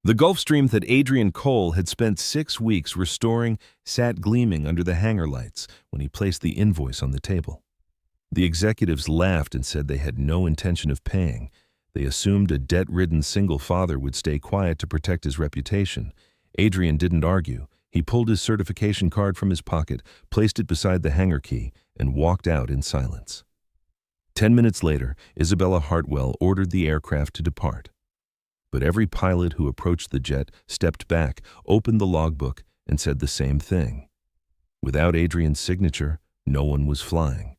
The Gulfstream that Adrian Cole had spent 6 weeks restoring sat gleaming under the hangar lights when he placed the invoice on the table. The executives laughed and said they had no intention of paying. They assumed a debt-ridden single father would stay quiet to protect his reputation. Adrian didn't argue. He pulled his certification card from his pocket, placed it beside the hangar key, and walked out in silence. 10 minutes later, Isabella Hartwell ordered the aircraft to depart. But every pilot who approached the jet stepped back, opened the logbook, and said the same thing. Without Adrian's signature, no one was flying.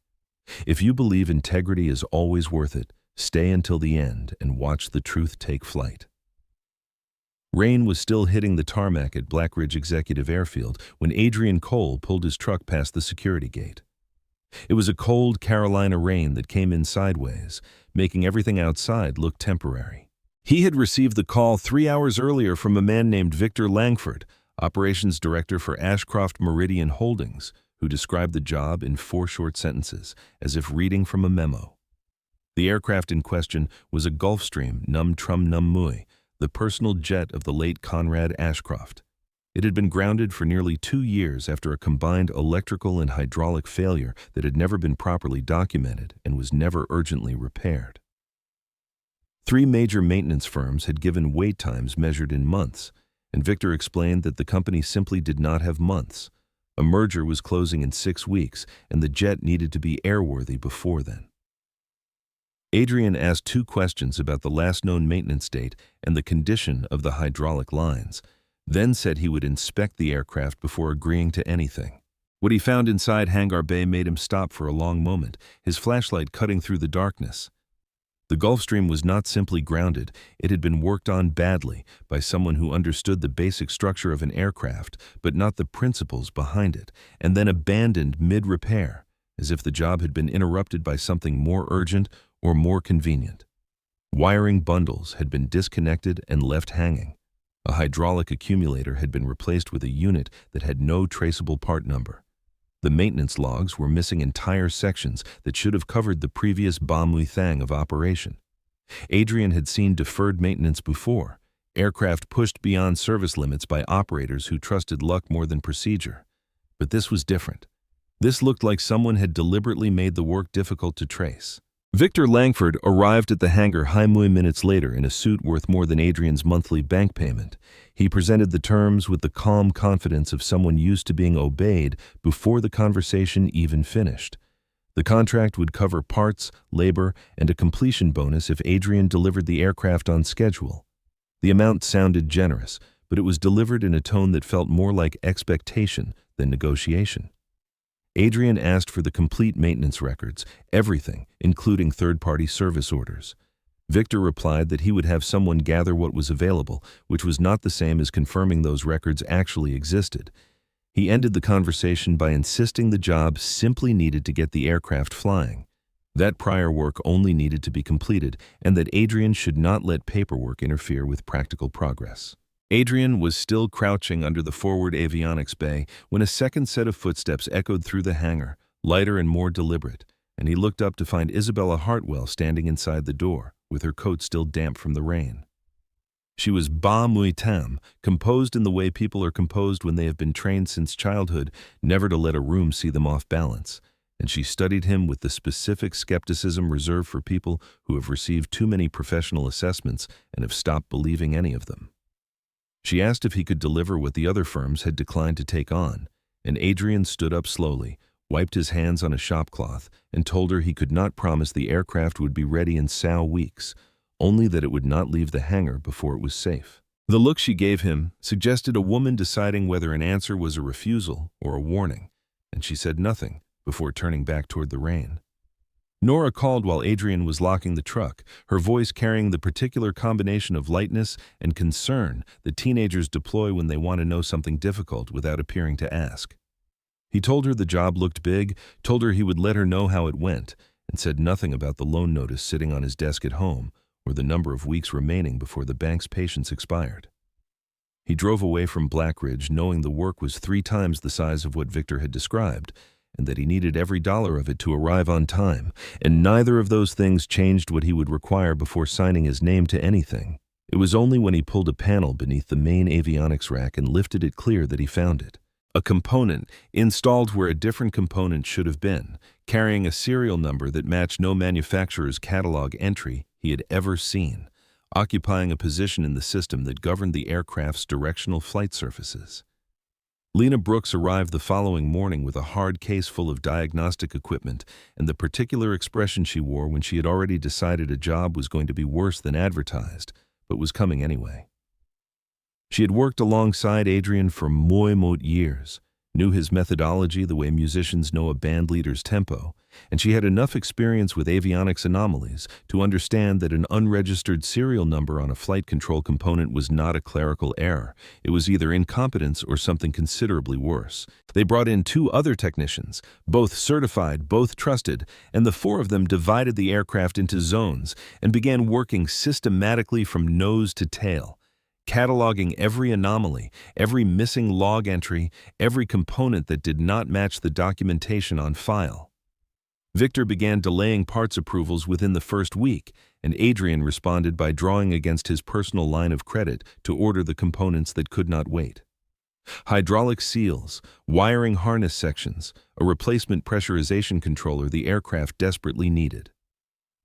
If you believe integrity is always worth it, stay until the end and watch the truth take flight. Rain was still hitting the tarmac at Black Ridge Executive Airfield when Adrian Cole pulled his truck past the security gate. It was a cold Carolina rain that came in sideways, making everything outside look temporary. He had received the call 3 hours earlier from a man named Victor Langford, operations director for Ashcroft Meridian Holdings, who described the job in 4 short sentences, as if reading from a memo. The aircraft in question was a Gulfstream Num Trum Num Mui, the personal jet of the late Conrad Ashcroft. It had been grounded for nearly 2 years after a combined electrical and hydraulic failure that had never been properly documented and was never urgently repaired. 3 major maintenance firms had given wait times measured in months, and Victor explained that the company simply did not have months. A merger was closing in 6 weeks, and the jet needed to be airworthy before then. Adrian asked 2 questions about the last known maintenance date and the condition of the hydraulic lines, then said he would inspect the aircraft before agreeing to anything. What he found inside Hangar Bay made him stop for a long moment, his flashlight cutting through the darkness. The Gulfstream was not simply grounded, it had been worked on badly by someone who understood the basic structure of an aircraft, but not the principles behind it, and then abandoned mid-repair, as if the job had been interrupted by something more urgent or more convenient. Wiring bundles had been disconnected and left hanging. A hydraulic accumulator had been replaced with a unit that had no traceable part number. The maintenance logs were missing entire sections that should have covered the previous Bamui Thang of operation. Adrian had seen deferred maintenance before, aircraft pushed beyond service limits by operators who trusted luck more than procedure. But this was different. This looked like someone had deliberately made the work difficult to trace. Victor Langford arrived at the hangar Haimui minutes later in a suit worth more than Adrian's monthly bank payment. He presented the terms with the calm confidence of someone used to being obeyed before the conversation even finished. The contract would cover parts, labor, and a completion bonus if Adrian delivered the aircraft on schedule. The amount sounded generous, but it was delivered in a tone that felt more like expectation than negotiation. Adrian asked for the complete maintenance records, everything, including third-party service orders. Victor replied that he would have someone gather what was available, which was not the same as confirming those records actually existed. He ended the conversation by insisting the job simply needed to get the aircraft flying. That prior work only needed to be completed, and that Adrian should not let paperwork interfere with practical progress. Adrian was still crouching under the forward avionics bay when a second set of footsteps echoed through the hangar, lighter and more deliberate, and he looked up to find Isabella Hartwell standing inside the door, with her coat still damp from the rain. She was Ba Mui Tam, composed in the way people are composed when they have been trained since childhood never to let a room see them off balance, and she studied him with the specific skepticism reserved for people who have received too many professional assessments and have stopped believing any of them. She asked if he could deliver what the other firms had declined to take on, and Adrian stood up slowly, wiped his hands on a shopcloth, and told her he could not promise the aircraft would be ready in weeks, only that it would not leave the hangar before it was safe. The look she gave him suggested a woman deciding whether an answer was a refusal or a warning, and she said nothing before turning back toward the rain. Nora called while Adrian was locking the truck, her voice carrying the particular combination of lightness and concern that teenagers deploy when they want to know something difficult without appearing to ask. He told her the job looked big, told her he would let her know how it went, and said nothing about the loan notice sitting on his desk at home or the number of weeks remaining before the bank's patience expired. He drove away from Black Ridge knowing the work was 3 times the size of what Victor had described, and that he needed every dollar of it to arrive on time, and neither of those things changed what he would require before signing his name to anything. It was only when he pulled a panel beneath the main avionics rack and lifted it clear that he found it. A component installed where a different component should have been, carrying a serial number that matched no manufacturer's catalog entry he had ever seen, occupying a position in the system that governed the aircraft's directional flight surfaces. Lena Brooks arrived the following morning with a hard case full of diagnostic equipment and the particular expression she wore when she had already decided a job was going to be worse than advertised, but was coming anyway. She had worked alongside Adrian for moit years, knew his methodology the way musicians know a band leader's tempo, and she had enough experience with avionics anomalies to understand that an unregistered serial number on a flight control component was not a clerical error. It was either incompetence or something considerably worse. They brought in 2 other technicians, both certified, both trusted, and the 4 of them divided the aircraft into zones and began working systematically from nose to tail, cataloging every anomaly, every missing log entry, every component that did not match the documentation on file. Victor began delaying parts approvals within the first week, and Adrian responded by drawing against his personal line of credit to order the components that could not wait. Hydraulic seals, wiring harness sections, a replacement pressurization controller the aircraft desperately needed.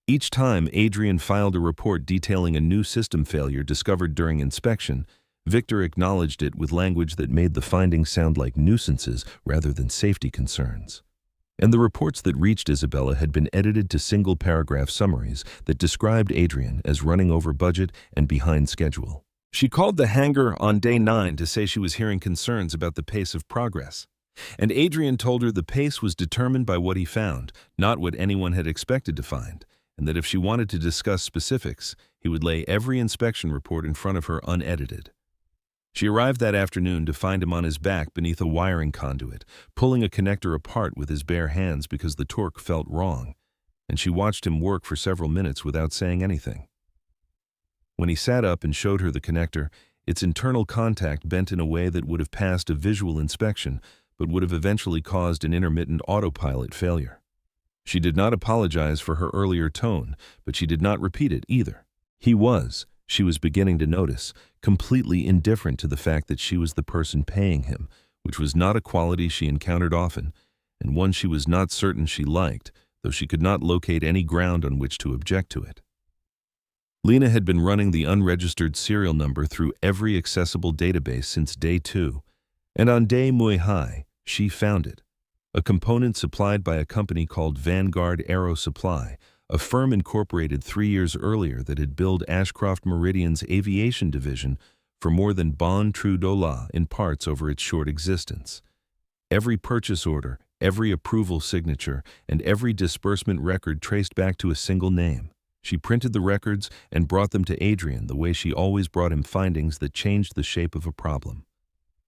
Each time Adrian filed a report detailing a new system failure discovered during inspection, Victor acknowledged it with language that made the findings sound like nuisances rather than safety concerns. And the reports that reached Isabella had been edited to single-paragraph summaries that described Adrian as running over budget and behind schedule. She called the hangar on day 9 to say she was hearing concerns about the pace of progress. And Adrian told her the pace was determined by what he found, not what anyone had expected to find, and that if she wanted to discuss specifics, he would lay every inspection report in front of her unedited. She arrived that afternoon to find him on his back beneath a wiring conduit, pulling a connector apart with his bare hands because the torque felt wrong, and she watched him work for several minutes without saying anything. When he sat up and showed her the connector, its internal contact bent in a way that would have passed a visual inspection, but would have eventually caused an intermittent autopilot failure. She did not apologize for her earlier tone, but she did not repeat it either. He was, she was beginning to notice, completely indifferent to the fact that she was the person paying him, which was not a quality she encountered often, and one she was not certain she liked, though she could not locate any ground on which to object to it. Lena had been running the unregistered serial number through every accessible database since day 2, and on day high, she found it. A component supplied by a company called Vanguard Aero Supply, a firm incorporated 3 years earlier that had billed Ashcroft Meridian's aviation division for more than bon $2 in parts over its short existence. Every purchase order, every approval signature, and every disbursement record traced back to a single name. She printed the records and brought them to Adrian the way she always brought him findings that changed the shape of a problem.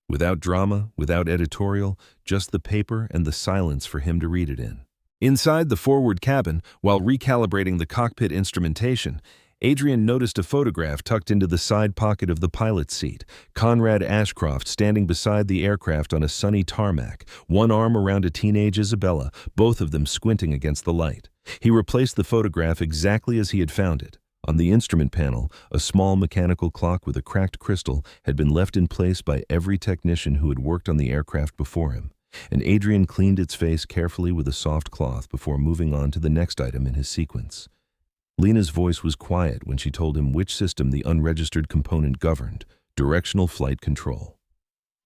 Without drama, without editorial, just the paper and the silence for him to read it in. Inside the forward cabin, while recalibrating the cockpit instrumentation, Adrian noticed a photograph tucked into the side pocket of the pilot's seat, Conrad Ashcroft standing beside the aircraft on a sunny tarmac, one arm around a teenage Isabella, both of them squinting against the light. He replaced the photograph exactly as he had found it. On the instrument panel, a small mechanical clock with a cracked crystal had been left in place by every technician who had worked on the aircraft before him, and Adrian cleaned its face carefully with a soft cloth before moving on to the next item in his sequence. Lena's voice was quiet when she told him which system the unregistered component governed: directional flight control.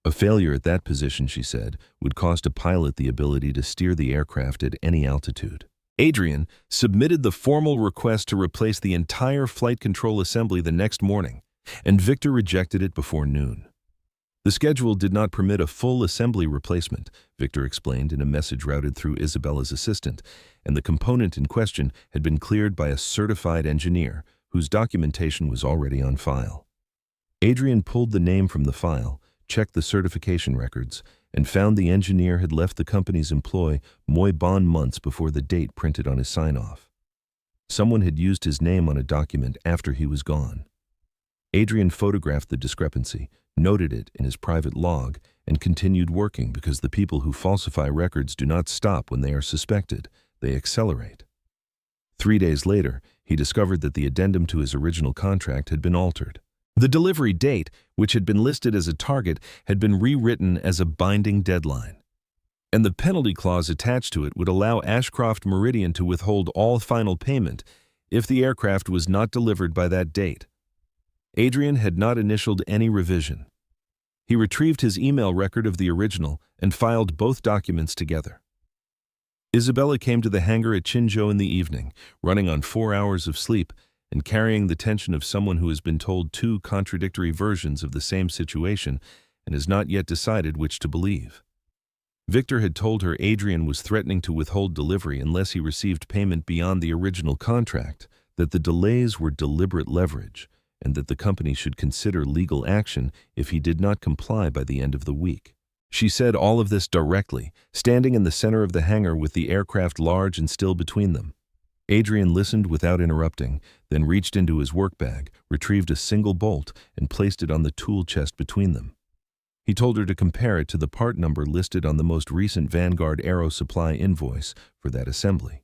A failure at that position, she said, would cost a pilot the ability to steer the aircraft at any altitude. Adrian submitted the formal request to replace the entire flight control assembly the next morning, and Victor rejected it before noon. The schedule did not permit a full assembly replacement, Victor explained in a message routed through Isabella's assistant, and the component in question had been cleared by a certified engineer whose documentation was already on file. Adrian pulled the name from the file, checked the certification records, and found the engineer had left the company's employ months before the date printed on his sign-off. Someone had used his name on a document after he was gone. Adrian photographed the discrepancy, noted it in his private log, and continued working because the people who falsify records do not stop when they are suspected, they accelerate. 3 days later, he discovered that the addendum to his original contract had been altered. The delivery date, which had been listed as a target, had been rewritten as a binding deadline. And the penalty clause attached to it would allow Ashcroft Meridian to withhold all final payment if the aircraft was not delivered by that date. Adrian had not initialed any revision. He retrieved his email record of the original and filed both documents together. Isabella came to the hangar at Chinzhou in the evening, running on 4 hours of sleep and carrying the tension of someone who has been told two contradictory versions of the same situation and has not yet decided which to believe. Victor had told her Adrian was threatening to withhold delivery unless he received payment beyond the original contract, that the delays were deliberate leverage, and that the company should consider legal action if he did not comply by the end of the week. She said all of this directly, standing in the center of the hangar with the aircraft large and still between them. Adrian listened without interrupting, then reached into his work bag, retrieved a single bolt, and placed it on the tool chest between them. He told her to compare it to the part number listed on the most recent Vanguard Aero Supply invoice for that assembly.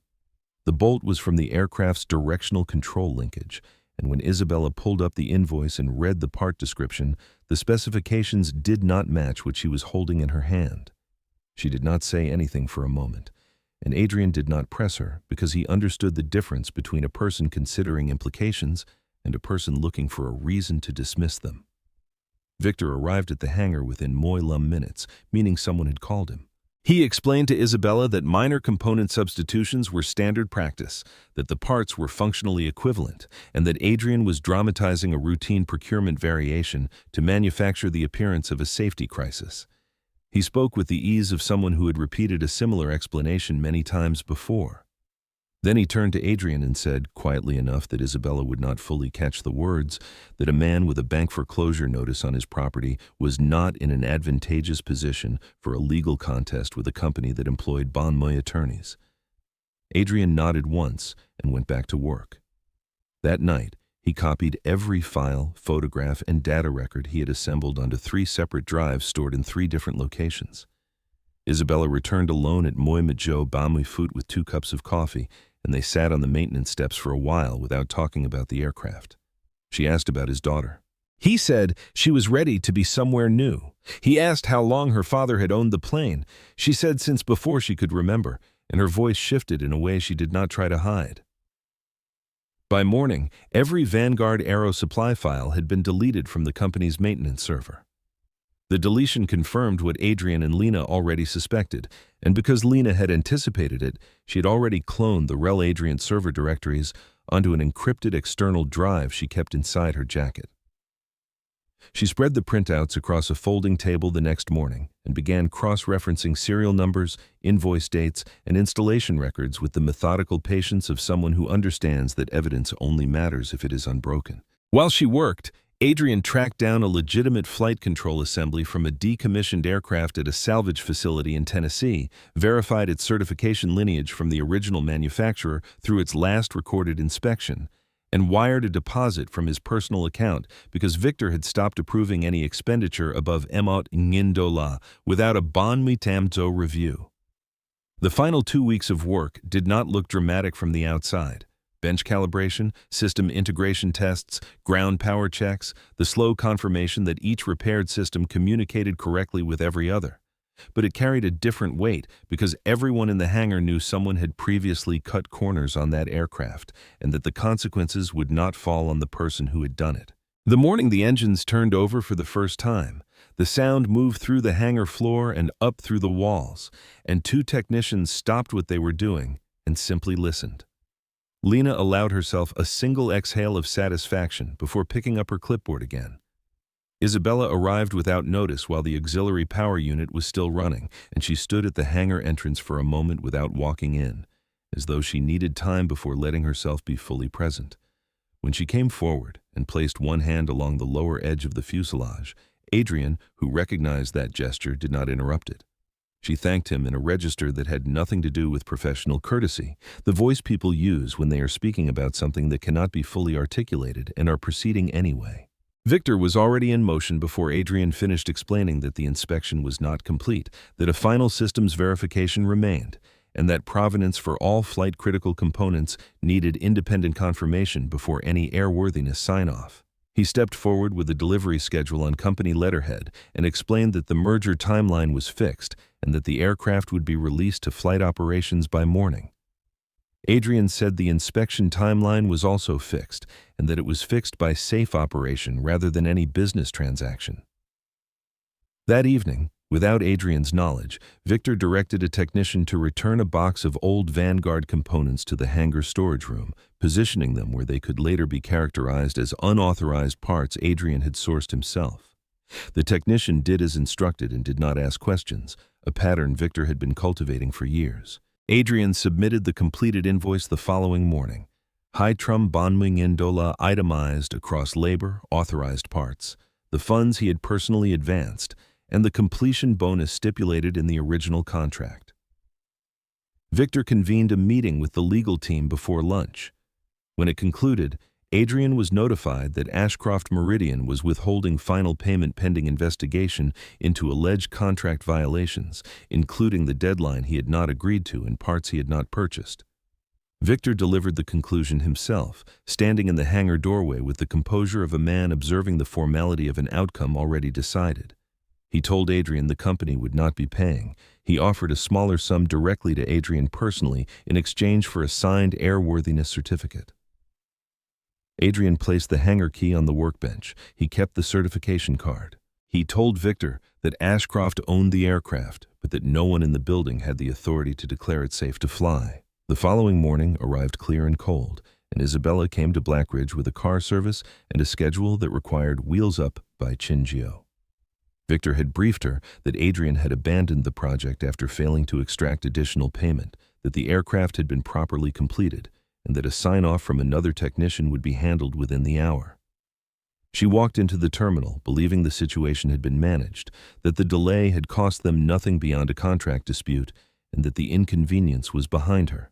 The bolt was from the aircraft's directional control linkage, and when Isabella pulled up the invoice and read the part description, the specifications did not match what she was holding in her hand. She did not say anything for a moment, and Adrian did not press her because he understood the difference between a person considering implications and a person looking for a reason to dismiss them. Victor arrived at the hangar within Moilum minutes, meaning someone had called him. He explained to Isabella that minor component substitutions were standard practice, that the parts were functionally equivalent, and that Adrian was dramatizing a routine procurement variation to manufacture the appearance of a safety crisis. He spoke with the ease of someone who had repeated a similar explanation many times before. Then he turned to Adrian and said, quietly enough that Isabella would not fully catch the words, that a man with a bank foreclosure notice on his property was not in an advantageous position for a legal contest with a company that employed bon mot attorneys. Adrian nodded once and went back to work. That night, he copied every file, photograph, and data record he had assembled onto 3 separate drives stored in 3 different locations. Isabella returned alone at Moi Majo Bamui Foot with 2 cups of coffee, and they sat on the maintenance steps for a while without talking about the aircraft. She asked about his daughter. He said she was ready to be somewhere new. He asked how long her father had owned the plane. She said since before she could remember, and her voice shifted in a way she did not try to hide. By morning, every Vanguard Aero Supply file had been deleted from the company's maintenance server. The deletion confirmed what Adrian and Lena already suspected, and because Lena had anticipated it, she had already cloned the REL Adrian server directories onto an encrypted external drive she kept inside her jacket. She spread the printouts across a folding table the next morning and began cross-referencing serial numbers, invoice dates, and installation records with the methodical patience of someone who understands that evidence only matters if it is unbroken. While she worked, Adrian tracked down a legitimate flight control assembly from a decommissioned aircraft at a salvage facility in Tennessee, verified its certification lineage from the original manufacturer through its last recorded inspection, and wired a deposit from his personal account because Victor had stopped approving any expenditure above $1,000 without a bon mitamzo review. The final 2 weeks of work did not look dramatic from the outside. Bench calibration, system integration tests, ground power checks, the slow confirmation that each repaired system communicated correctly with every other. But it carried a different weight because everyone in the hangar knew someone had previously cut corners on that aircraft and that the consequences would not fall on the person who had done it. The morning the engines turned over for the first time, the sound moved through the hangar floor and up through the walls, and 2 technicians stopped what they were doing and simply listened. Lena allowed herself a single exhale of satisfaction before picking up her clipboard again. Isabella arrived without notice while the auxiliary power unit was still running, and she stood at the hangar entrance for a moment without walking in, as though she needed time before letting herself be fully present. When she came forward and placed one hand along the lower edge of the fuselage, Adrian, who recognized that gesture, did not interrupt it. She thanked him in a register that had nothing to do with professional courtesy, the voice people use when they are speaking about something that cannot be fully articulated and are proceeding anyway. Victor was already in motion before Adrian finished explaining that the inspection was not complete, that a final systems verification remained, and that provenance for all flight-critical components needed independent confirmation before any airworthiness sign-off. He stepped forward with a delivery schedule on company letterhead and explained that the merger timeline was fixed and that the aircraft would be released to flight operations by morning. Adrian said the inspection timeline was also fixed and that it was fixed by safe operation rather than any business transaction. That evening, without Adrian's knowledge, Victor directed a technician to return a box of old Vanguard components to the hangar storage room, positioning them where they could later be characterized as unauthorized parts Adrian had sourced himself. The technician did as instructed and did not ask questions, a pattern Victor had been cultivating for years. Adrian submitted the completed invoice the following morning. Haitrum Bonming Indola itemized across labor, authorized parts, the funds he had personally advanced, and the completion bonus stipulated in the original contract. Victor convened a meeting with the legal team before lunch. When it concluded, Adrian was notified that Ashcroft Meridian was withholding final payment pending investigation into alleged contract violations, including the deadline he had not agreed to and parts he had not purchased. Victor delivered the conclusion himself, standing in the hangar doorway with the composure of a man observing the formality of an outcome already decided. He told Adrian the company would not be paying. He offered a smaller sum directly to Adrian personally in exchange for a signed airworthiness certificate. Adrian placed the hangar key on the workbench. He kept the certification card. He told Victor that Ashcroft owned the aircraft, but that no one in the building had the authority to declare it safe to fly. The following morning arrived clear and cold, and Isabella came to Blackridge with a car service and a schedule that required wheels up by Chingio. Victor had briefed her that Adrian had abandoned the project after failing to extract additional payment, that the aircraft had been properly completed, and that a sign-off from another technician would be handled within the hour. She walked into the terminal, believing the situation had been managed, that the delay had cost them nothing beyond a contract dispute, and that the inconvenience was behind her.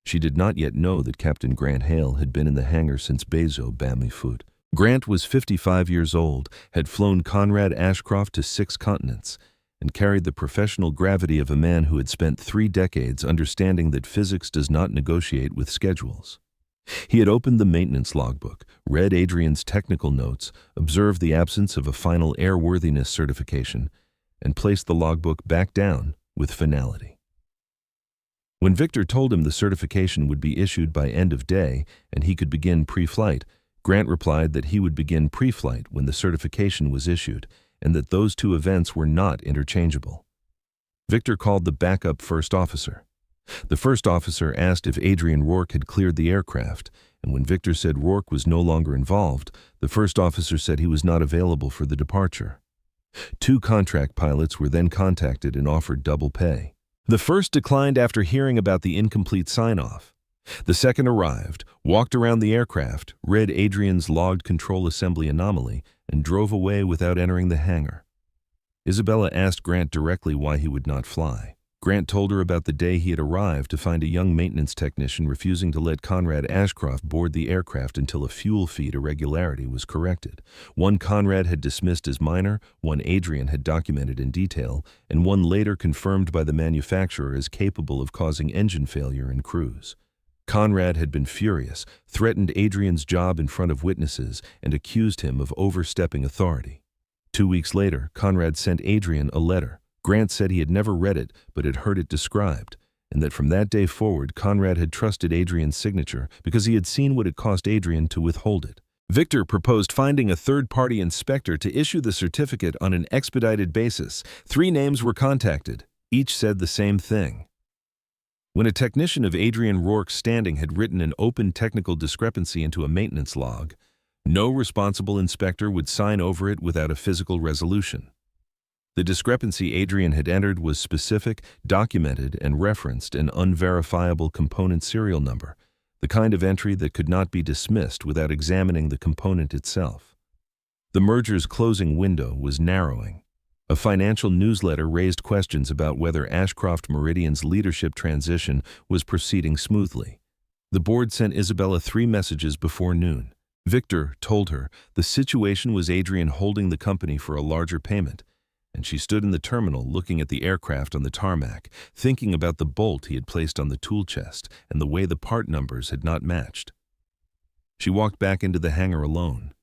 She did not yet know that Captain Grant Hale had been in the hangar since Bezo Bamifut. Grant was 55 years old, had flown Conrad Ashcroft to 6 continents, and carried the professional gravity of a man who had spent 3 decades understanding that physics does not negotiate with schedules. He had opened the maintenance logbook, read Adrian's technical notes, observed the absence of a final airworthiness certification, and placed the logbook back down with finality. When Victor told him the certification would be issued by end of day and he could begin pre-flight, Grant replied that he would begin pre-flight when the certification was issued, and that those two events were not interchangeable. Victor called the backup first officer. The first officer asked if Adrian Rourke had cleared the aircraft, and when Victor said Rourke was no longer involved, the first officer said he was not available for the departure. 2 contract pilots were then contacted and offered double pay. The first declined after hearing about the incomplete sign-off. The second arrived, walked around the aircraft, read Adrian's logged control assembly anomaly, and drove away without entering the hangar. Isabella asked Grant directly why he would not fly. Grant told her about the day he had arrived to find a young maintenance technician refusing to let Conrad Ashcroft board the aircraft until a fuel feed irregularity was corrected. One Conrad had dismissed as minor, one Adrian had documented in detail, and one later confirmed by the manufacturer as capable of causing engine failure in cruise. Conrad had been furious, threatened Adrian's job in front of witnesses, and accused him of overstepping authority. 2 weeks later, Conrad sent Adrian a letter. Grant said he had never read it, but had heard it described, and that from that day forward, Conrad had trusted Adrian's signature because he had seen what it cost Adrian to withhold it. Victor proposed finding a third-party inspector to issue the certificate on an expedited basis. 3 names were contacted. Each said the same thing. When a technician of Adrian Rourke's standing had written an open technical discrepancy into a maintenance log, no responsible inspector would sign over it without a physical resolution. The discrepancy Adrian had entered was specific, documented, and referenced an unverifiable component serial number, the kind of entry that could not be dismissed without examining the component itself. The merger's closing window was narrowing. A financial newsletter raised questions about whether Ashcroft Meridian's leadership transition was proceeding smoothly. The board sent Isabella 3 messages before noon. Victor told her the situation was Adrian holding the company for a larger payment, and she stood in the terminal looking at the aircraft on the tarmac, thinking about the bolt he had placed on the tool chest and the way the part numbers had not matched. She walked back into the hangar alone.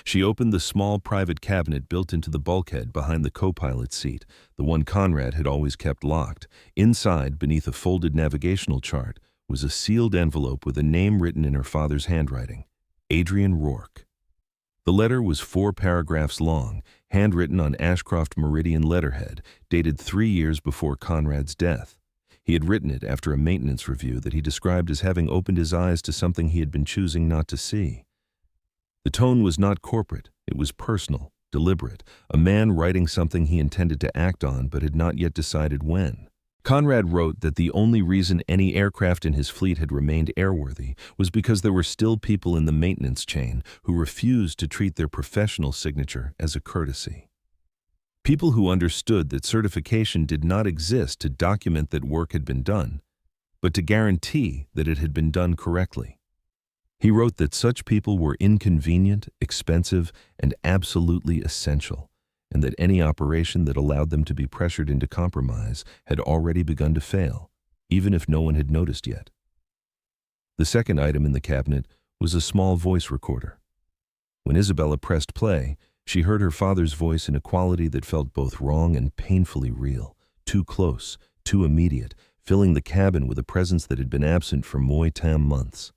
She opened the small private cabinet built into the bulkhead behind the co-pilot's seat, the one Conrad had always kept locked. Inside, beneath a folded navigational chart, was a sealed envelope with a name written in her father's handwriting, Adrian Rourke. The letter was 4 paragraphs long, handwritten on Ashcroft Meridian letterhead, dated 3 years before Conrad's death. He had written it after a maintenance review that he described as having opened his eyes to something he had been choosing not to see. The tone was not corporate, it was personal, deliberate, a man writing something he intended to act on but had not yet decided when. Conrad wrote that the only reason any aircraft in his fleet had remained airworthy was because there were still people in the maintenance chain who refused to treat their professional signature as a courtesy. People who understood that certification did not exist to document that work had been done, but to guarantee that it had been done correctly. He wrote that such people were inconvenient, expensive, and absolutely essential, and that any operation that allowed them to be pressured into compromise had already begun to fail, even if no one had noticed yet. The second item in the cabinet was a small voice recorder. When Isabella pressed play, she heard her father's voice in a quality that felt both wrong and painfully real, too close, too immediate, filling the cabin with a presence that had been absent for months.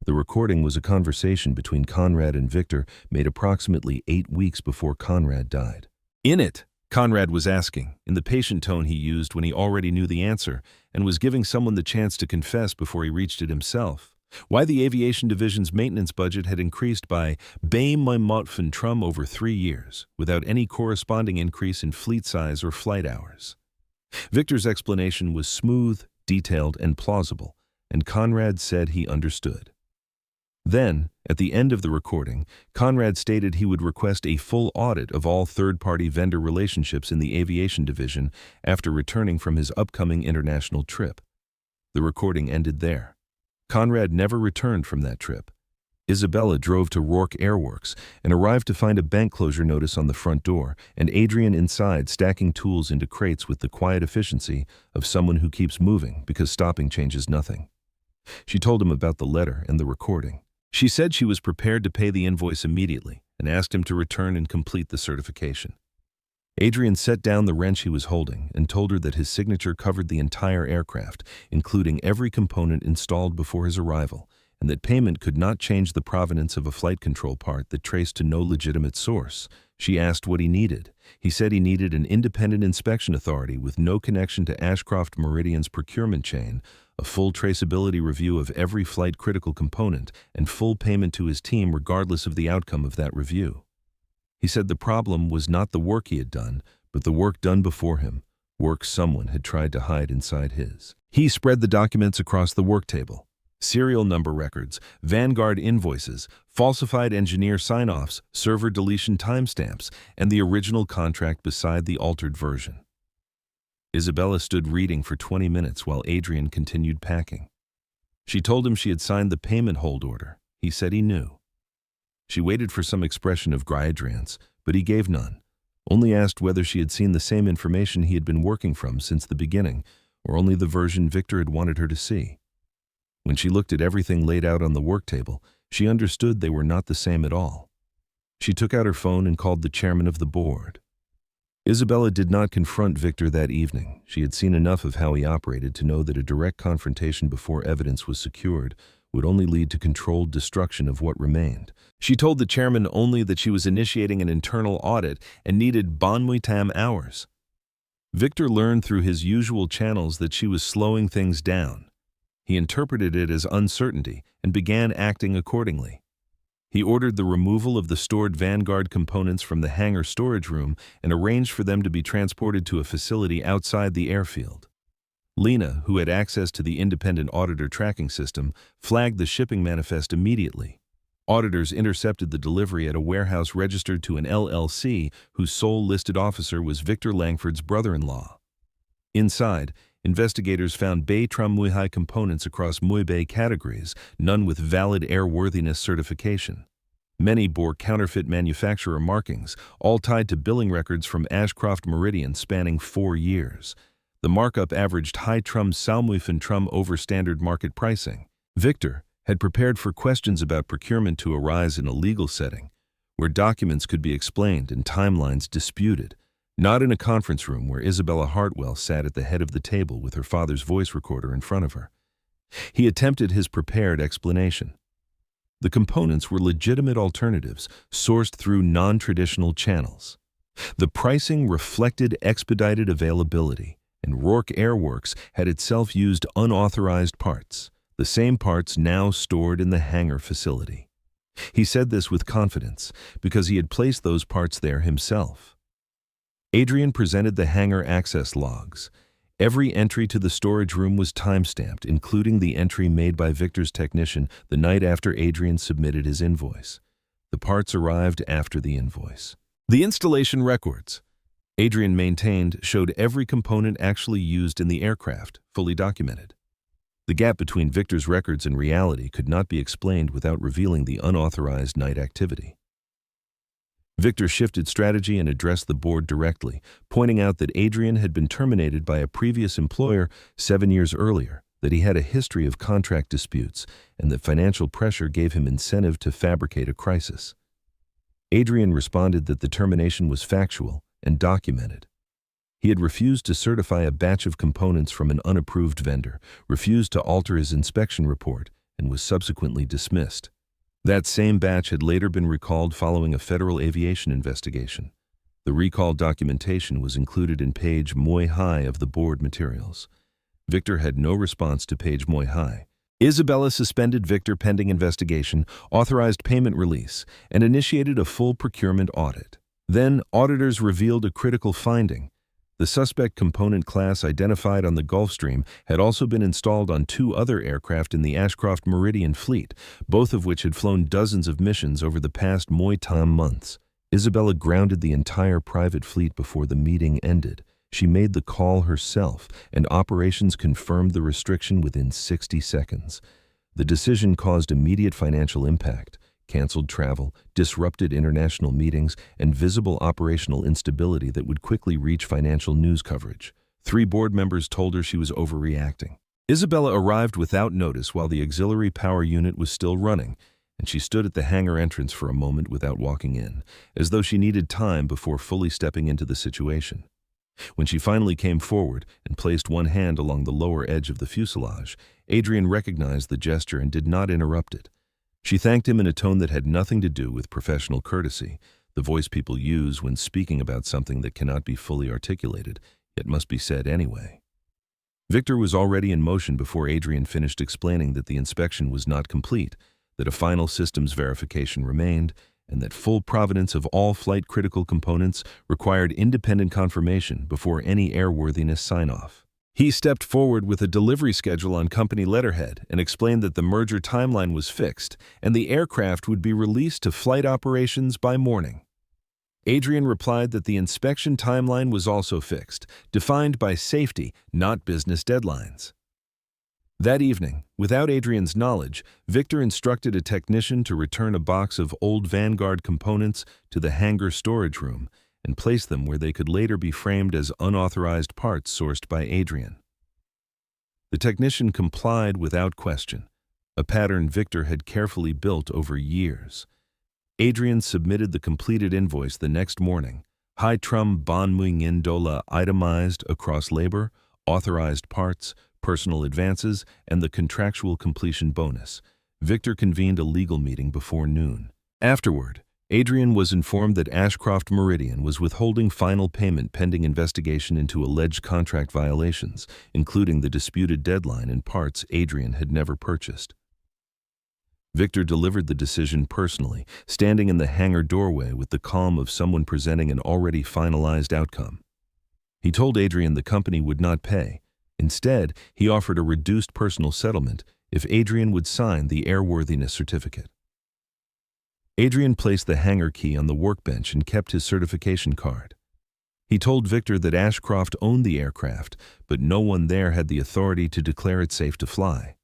The recording was a conversation between Conrad and Victor made approximately 8 weeks before Conrad died. In it, Conrad was asking, in the patient tone he used when he already knew the answer and was giving someone the chance to confess before he reached it himself, why the aviation division's maintenance budget had increased by $1 over 3 years, without any corresponding increase in fleet size or flight hours. Victor's explanation was smooth, detailed, and plausible, and Conrad said he understood. Then, at the end of the recording, Conrad stated he would request a full audit of all third-party vendor relationships in the aviation division after returning from his upcoming international trip. The recording ended there. Conrad never returned from that trip. Isabella drove to Rourke Airworks and arrived to find a bank closure notice on the front door and Adrian inside stacking tools into crates with the quiet efficiency of someone who keeps moving because stopping changes nothing. She told him about the letter and the recording. She said she was prepared to pay the invoice immediately and asked him to return and complete the certification. Adrian set down the wrench he was holding and told her that his signature covered the entire aircraft, including every component installed before his arrival, and that payment could not change the provenance of a flight control part that traced to no legitimate source. She asked what he needed. He said he needed an independent inspection authority with no connection to Ashcroft Meridian's procurement chain, a full traceability review of every flight-critical component, and full payment to his team regardless of the outcome of that review. He said the problem was not the work he had done, but the work done before him, work someone had tried to hide inside his. He spread the documents across the work table. Serial number records, Vanguard invoices, falsified engineer sign-offs, server deletion timestamps, and the original contract beside the altered version. Isabella stood reading for 20 minutes while Adrian continued packing. She told him she had signed the payment hold order. He said he knew. She waited for some expression of gratitude, but he gave none, only asked whether she had seen the same information he had been working from since the beginning, or only the version Victor had wanted her to see. When she looked at everything laid out on the work table, she understood they were not the same at all. She took out her phone and called the chairman of the board. Isabella did not confront Victor that evening. She had seen enough of how he operated to know that a direct confrontation before evidence was secured would only lead to controlled destruction of what remained. She told the chairman only that she was initiating an internal audit and needed bonmuitam hours. Victor learned through his usual channels that she was slowing things down. He interpreted it as uncertainty and began acting accordingly. He ordered the removal of the stored Vanguard components from the hangar storage room and arranged for them to be transported to a facility outside the airfield. Lena, who had access to the independent auditor tracking system, flagged the shipping manifest immediately. Auditors intercepted the delivery at a warehouse registered to an LLC whose sole listed officer was Victor Langford's brother-in-law. Inside, investigators found Bay-Tram-Muihai components across Muibei categories, none with valid airworthiness certification. Many bore counterfeit manufacturer markings, all tied to billing records from Ashcroft Meridian spanning 4 years. The markup averaged high-trum Salmuifan-trum over standard market pricing. Victor had prepared for questions about procurement to arise in a legal setting, where documents could be explained and timelines disputed, not in a conference room where Isabella Hartwell sat at the head of the table with her father's voice recorder in front of her. He attempted his prepared explanation. The components were legitimate alternatives sourced through non-traditional channels. The pricing reflected expedited availability, and Rourke Airworks had itself used unauthorized parts, the same parts now stored in the hangar facility. He said this with confidence because he had placed those parts there himself. Adrian presented the hangar access logs. Every entry to the storage room was timestamped, including the entry made by Victor's technician the night after Adrian submitted his invoice. The parts arrived after the invoice. The installation records Adrian maintained showed every component actually used in the aircraft, fully documented. The gap between Victor's records and reality could not be explained without revealing the unauthorized night activity. Victor shifted strategy and addressed the board directly, pointing out that Adrian had been terminated by a previous employer 7 years earlier, that he had a history of contract disputes, and that financial pressure gave him incentive to fabricate a crisis. Adrian responded that the termination was factual and documented. He had refused to certify a batch of components from an unapproved vendor, refused to alter his inspection report, and was subsequently dismissed. That same batch had later been recalled following a federal aviation investigation. The recall documentation was included in page Moi High of the board materials. Victor had no response to page Moi High. Isabella suspended Victor pending investigation, authorized payment release, and initiated a full procurement audit. Then, auditors revealed a critical finding. The suspect component class identified on the Gulfstream had also been installed on 2 other aircraft in the Ashcroft Meridian fleet, both of which had flown dozens of missions over the past months. Isabella grounded the entire private fleet before the meeting ended. She made the call herself, and operations confirmed the restriction within 60 seconds. The decision caused immediate financial impact. Canceled travel, disrupted international meetings, and visible operational instability that would quickly reach financial news coverage. 3 board members told her she was overreacting. Isabella arrived without notice while the auxiliary power unit was still running, and she stood at the hangar entrance for a moment without walking in, as though she needed time before fully stepping into the situation. When she finally came forward and placed one hand along the lower edge of the fuselage, Adrian recognized the gesture and did not interrupt it. She thanked him in a tone that had nothing to do with professional courtesy, the voice people use when speaking about something that cannot be fully articulated, yet must be said anyway. Victor was already in motion before Adrian finished explaining that the inspection was not complete, that a final systems verification remained, and that full provenance of all flight-critical components required independent confirmation before any airworthiness sign-off. He stepped forward with a delivery schedule on company letterhead and explained that the merger timeline was fixed and the aircraft would be released to flight operations by morning. Adrian replied that the inspection timeline was also fixed, defined by safety, not business deadlines. That evening, without Adrian's knowledge, Victor instructed a technician to return a box of old Vanguard components to the hangar storage room and place them where they could later be framed as unauthorized parts sourced by Adrian. The technician complied without question, a pattern Victor had carefully built over years. Adrian submitted the completed invoice the next morning, Hai Trum Bon Muingin Dola itemized across labor, authorized parts, personal advances, and the contractual completion bonus. Victor convened a legal meeting before noon. Afterward, Adrian was informed that Ashcroft Meridian was withholding final payment pending investigation into alleged contract violations, including the disputed deadline and parts Adrian had never purchased. Victor delivered the decision personally, standing in the hangar doorway with the calm of someone presenting an already finalized outcome. He told Adrian the company would not pay. Instead, he offered a reduced personal settlement if Adrian would sign the airworthiness certificate. Adrian placed the hangar key on the workbench and kept his certification card. He told Victor that Ashcroft owned the aircraft, but no one there had the authority to declare it safe to fly.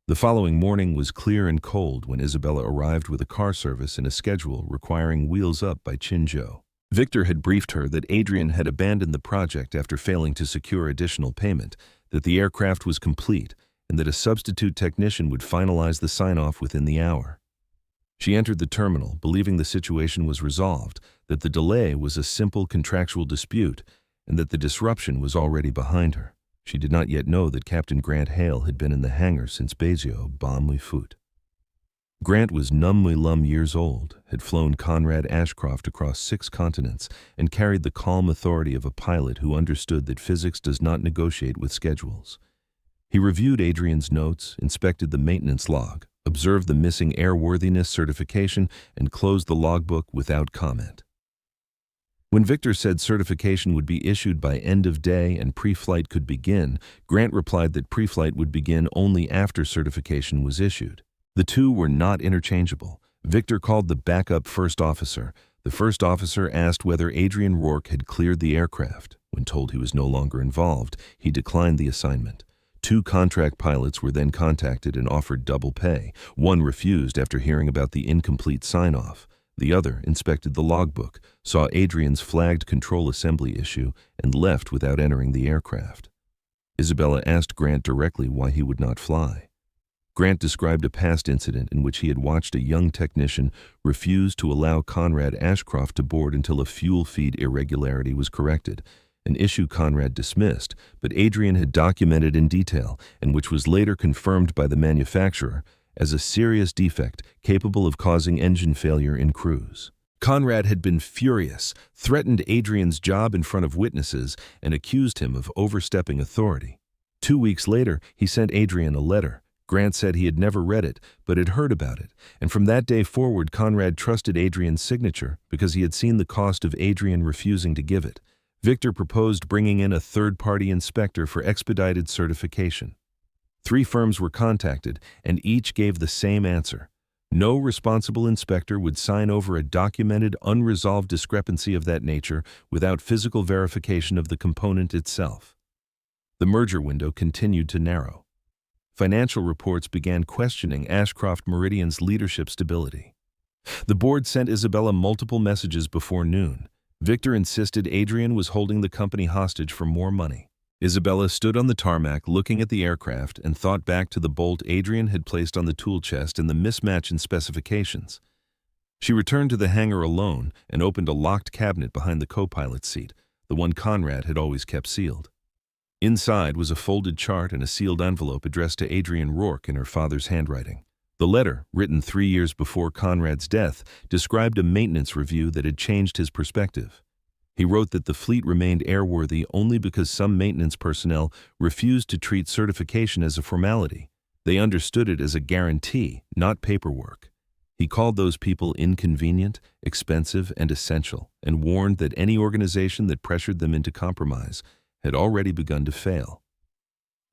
The following morning was clear and cold when Isabella arrived with a car service and a schedule requiring wheels up by Chinzhou. Victor had briefed her that Adrian had abandoned the project after failing to secure additional payment, that the aircraft was complete, and that a substitute technician would finalize the sign-off within the hour. She entered the terminal, believing the situation was resolved, that the delay was a simple contractual dispute, and that the disruption was already behind her. She did not yet know that Captain Grant Hale had been in the hangar since Bezio Bamui Foot. Grant was nummy-lum years old, had flown Conrad Ashcroft across 6 continents, and carried the calm authority of a pilot who understood that physics does not negotiate with schedules. He reviewed Adrian's notes, inspected the maintenance log, observed the missing airworthiness certification, and closed the logbook without comment. When Victor said certification would be issued by end of day and pre-flight could begin, Grant replied that pre-flight would begin only after certification was issued. The two were not interchangeable. Victor called the backup first officer. The first officer asked whether Adrian Rourke had cleared the aircraft. When told he was no longer involved, he declined the assignment. 2 contract pilots were then contacted and offered double pay. One refused after hearing about the incomplete sign-off. The other inspected the logbook, saw Adrian's flagged control assembly issue, and left without entering the aircraft. Isabella asked Grant directly why he would not fly. Grant described a past incident in which he had watched a young technician refuse to allow Conrad Ashcroft to board until a fuel feed irregularity was corrected, an issue Conrad dismissed, but Adrian had documented in detail, and which was later confirmed by the manufacturer as a serious defect capable of causing engine failure in crews. Conrad had been furious, threatened Adrian's job in front of witnesses, and accused him of overstepping authority. 2 weeks later, he sent Adrian a letter. Grant said he had never read it, but had heard about it, and from that day forward Conrad trusted Adrian's signature because he had seen the cost of Adrian refusing to give it. Victor proposed bringing in a third-party inspector for expedited certification. 3 firms were contacted, and each gave the same answer. No responsible inspector would sign over a documented, unresolved discrepancy of that nature without physical verification of the component itself. The merger window continued to narrow. Financial reports began questioning Ashcroft Meridian's leadership stability. The board sent Isabella multiple messages before noon. Victor insisted Adrian was holding the company hostage for more money. Isabella stood on the tarmac looking at the aircraft and thought back to the bolt Adrian had placed on the tool chest and the mismatch in specifications. She returned to the hangar alone and opened a locked cabinet behind the co-pilot's seat, the one Conrad had always kept sealed. Inside was a folded chart and a sealed envelope addressed to Adrian Rourke in her father's handwriting. The letter, written 3 years before Conrad's death, described a maintenance review that had changed his perspective. He wrote that the fleet remained airworthy only because some maintenance personnel refused to treat certification as a formality. They understood it as a guarantee, not paperwork. He called those people inconvenient, expensive, and essential, and warned that any organization that pressured them into compromise had already begun to fail.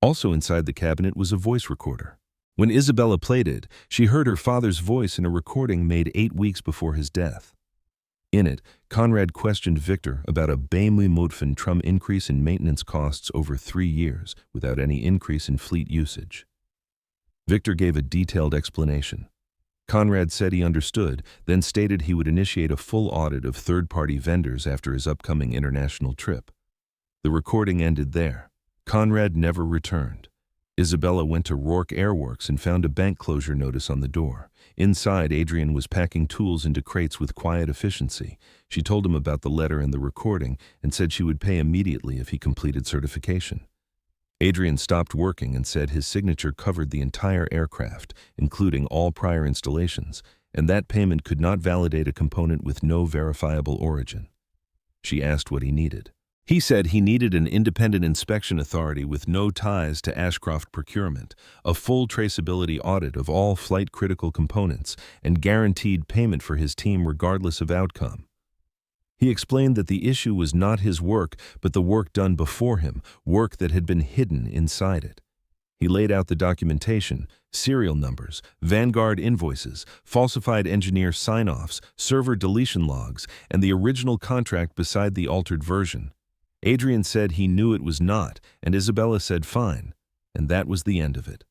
Also inside the cabinet was a voice recorder. When Isabella played it, she heard her father's voice in a recording made 8 weeks before his death. In it, Conrad questioned Victor about a Bamui Trum increase in maintenance costs over 3 years without any increase in fleet usage. Victor gave a detailed explanation. Conrad said he understood, then stated he would initiate a full audit of third-party vendors after his upcoming international trip. The recording ended there. Conrad never returned. Isabella went to Rourke Airworks and found a bank closure notice on the door. Inside, Adrian was packing tools into crates with quiet efficiency. She told him about the letter and the recording and said she would pay immediately if he completed certification. Adrian stopped working and said his signature covered the entire aircraft, including all prior installations, and that payment could not validate a component with no verifiable origin. She asked what he needed. He said he needed an independent inspection authority with no ties to Ashcroft procurement, a full traceability audit of all flight-critical components, and guaranteed payment for his team regardless of outcome. He explained that the issue was not his work, but the work done before him, work that had been hidden inside it. He laid out the documentation, serial numbers, Vanguard invoices, falsified engineer sign-offs, server deletion logs, and the original contract beside the altered version. Adrian said he knew it was not, and Isabella said fine, and that was the end of it.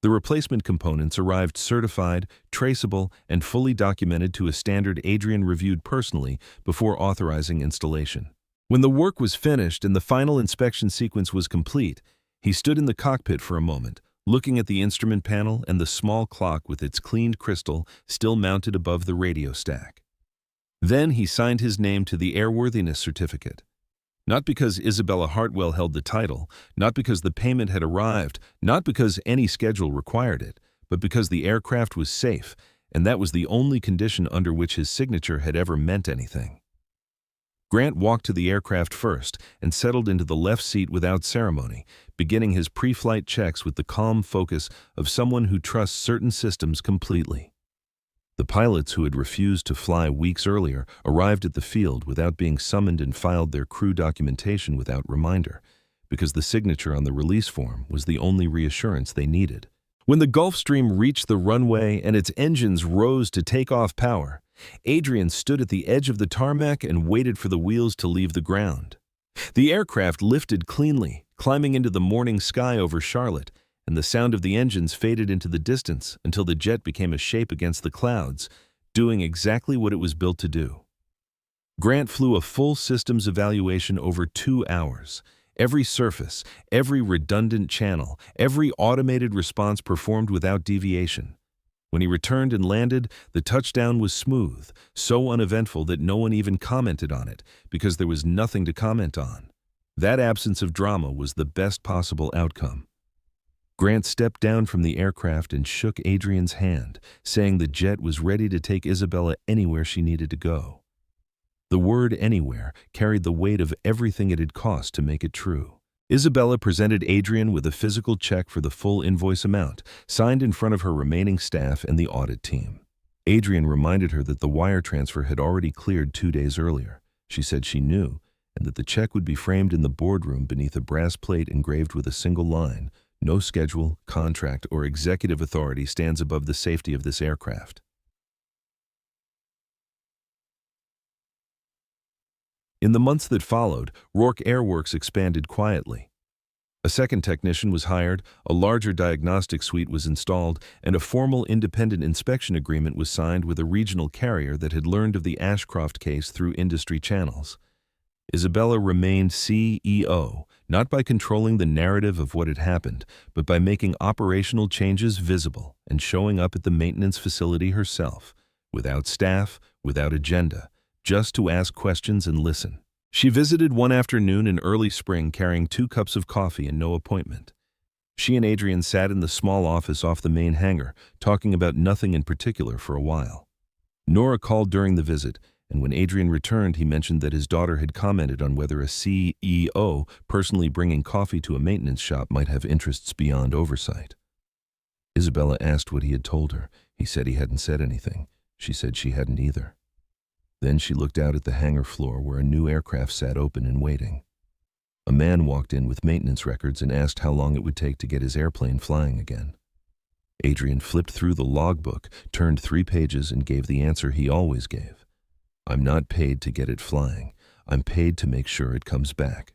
The replacement components arrived certified, traceable, and fully documented to a standard Adrian reviewed personally before authorizing installation. When the work was finished and the final inspection sequence was complete, he stood in the cockpit for a moment, looking at the instrument panel and the small clock with its cleaned crystal still mounted above the radio stack. Then he signed his name to the airworthiness certificate. Not because Isabella Hartwell held the title, not because the payment had arrived, not because any schedule required it, but because the aircraft was safe, and that was the only condition under which his signature had ever meant anything. Grant walked to the aircraft first and settled into the left seat without ceremony, beginning his pre-flight checks with the calm focus of someone who trusts certain systems completely. The pilots who had refused to fly weeks earlier arrived at the field without being summoned and filed their crew documentation without reminder, because the signature on the release form was the only reassurance they needed. When the Gulfstream reached the runway and its engines rose to take off power, Adrian stood at the edge of the tarmac and waited for the wheels to leave the ground. The aircraft lifted cleanly, climbing into the morning sky over Charlotte, and the sound of the engines faded into the distance until the jet became a shape against the clouds, doing exactly what it was built to do. Grant flew a full systems evaluation over 2 hours. Every surface, every redundant channel, every automated response performed without deviation. When he returned and landed, the touchdown was smooth, so uneventful that no one even commented on it, because there was nothing to comment on. That absence of drama was the best possible outcome. Grant stepped down from the aircraft and shook Adrian's hand, saying the jet was ready to take Isabella anywhere she needed to go. The word anywhere carried the weight of everything it had cost to make it true. Isabella presented Adrian with a physical check for the full invoice amount, signed in front of her remaining staff and the audit team. Adrian reminded her that the wire transfer had already cleared 2 days earlier. She said she knew, and that the check would be framed in the boardroom beneath a brass plate engraved with a single line: "No schedule, contract, or executive authority stands above the safety of this aircraft." In the months that followed, Rourke Airworks expanded quietly. A second technician was hired, a larger diagnostic suite was installed, and a formal independent inspection agreement was signed with a regional carrier that had learned of the Ashcroft case through industry channels. Isabella remained CEO, not by controlling the narrative of what had happened, but by making operational changes visible and showing up at the maintenance facility herself, without staff, without agenda, just to ask questions and listen. She visited one afternoon in early spring carrying 2 cups of coffee and no appointment. She and Adrian sat in the small office off the main hangar, talking about nothing in particular for a while. Nora called during the visit, and when Adrian returned, he mentioned that his daughter had commented on whether a CEO personally bringing coffee to a maintenance shop might have interests beyond oversight. Isabella asked what he had told her. He said he hadn't said anything. She said she hadn't either. Then she looked out at the hangar floor where a new aircraft sat open and waiting. A man walked in with maintenance records and asked how long it would take to get his airplane flying again. Adrian flipped through the logbook, turned 3 pages, and gave the answer he always gave. "I'm not paid to get it flying. I'm paid to make sure it comes back."